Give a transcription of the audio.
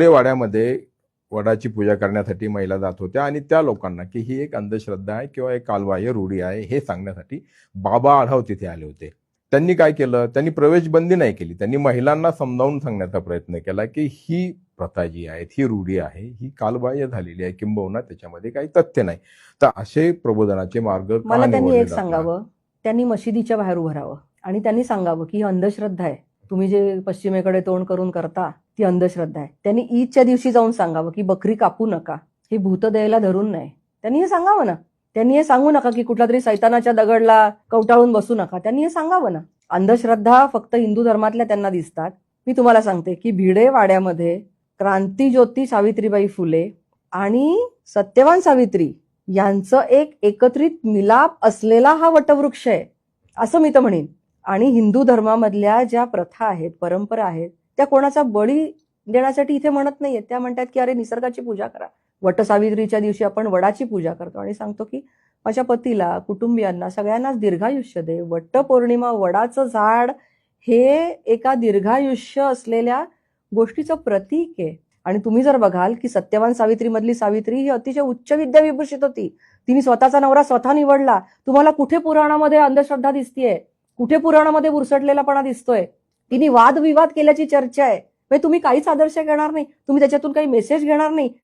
फुलेवाड्यामध्ये वडाची पूजा करण्यासाठी महिला जात होत्या आणि त्या लोकांना की ही एक अंधश्रद्धा आहे किंवा एक कालबाह्य रूढी आहे हे सांगण्यासाठी बाबा आढाव तिथे आले होते. त्यांनी काय केलं, त्यांनी प्रवेशबंदी नाही केली, त्यांनी महिलांना समजावून सांगण्याचा प्रयत्न केला की ही प्रथा जी आहे, ही रूढी आहे, ही कालबाह्य झालेली आहे, किंबहुना त्याच्यामध्ये काही तथ्य नाही. तर असे प्रबोधनाचे मार्ग का मला त्यांनी निवडले एक जातात? सांगावं, त्यांनी मशिदीच्या बाहेर उभं राहावं आणि त्यांनी सांगावं की ही अंधश्रद्धा आहे, तुम्ही जे पश्चिमेकडे तोंड करून करता ती अंधश्रद्धा आहे. त्यांनी ईदच्या दिवशी जाऊन सांगावं की बकरी कापू नका, हे भूत द्यायला धरून नाही. त्यांनी हे सांगावं ना. त्यांनी हे सांगू नका की कुठला तरी सैतानाच्या दगडला कवटाळून बसू नका. त्यांनी हे सांगावं ना. अंधश्रद्धा फक्त हिंदू धर्मातल्या त्यांना दिसतात. मी तुम्हाला सांगते की भिडे वाड्यामध्ये क्रांतीज्योती सावित्रीबाई फुले आणि सत्यवान सावित्री यांचं एक एकत्रित मिलाप असलेला हा वटवृक्ष आहे असं मी तर म्हणेन. आणि हिंदू धर्मामधल्या ज्या प्रथा आहेत, परंपरा आहेत, त्या कोणाचा बळी देण्यासाठी इथे म्हणत नाहीये. त्या म्हणतात की अरे निसर्गाची पूजा करा. वटसावित्रीच्या दिवशी आपण वडाची पूजा करतो आणि सांगतो की माझ्या पतीला, कुटुंबियांना, सगळ्यांनाच दीर्घायुष्य दे. वटपौर्णिमा, वडाचं झाड हे एका दीर्घायुष्य असलेल्या गोष्टीचं प्रतीक आहे. आणि तुम्ही जर बघाल की सत्यवान सावित्री मधली सावित्री ही अतिशय उच्च विद्या विभूषित होती. तिने स्वतःचा नवरा स्वतः निवडला. तुम्हाला कुठे पुराणामध्ये अंधश्रद्धा दिसतीये? कुठे पुराणामध्ये बुरसटलेलापणा दिसतोय? तिने वादविवाद केल्याची चर्चा आहे. म्हणजे तुम्ही काहीच आदर्श घेणार नाही, तुम्ही त्याच्यातून काही मेसेज घेणार नाही.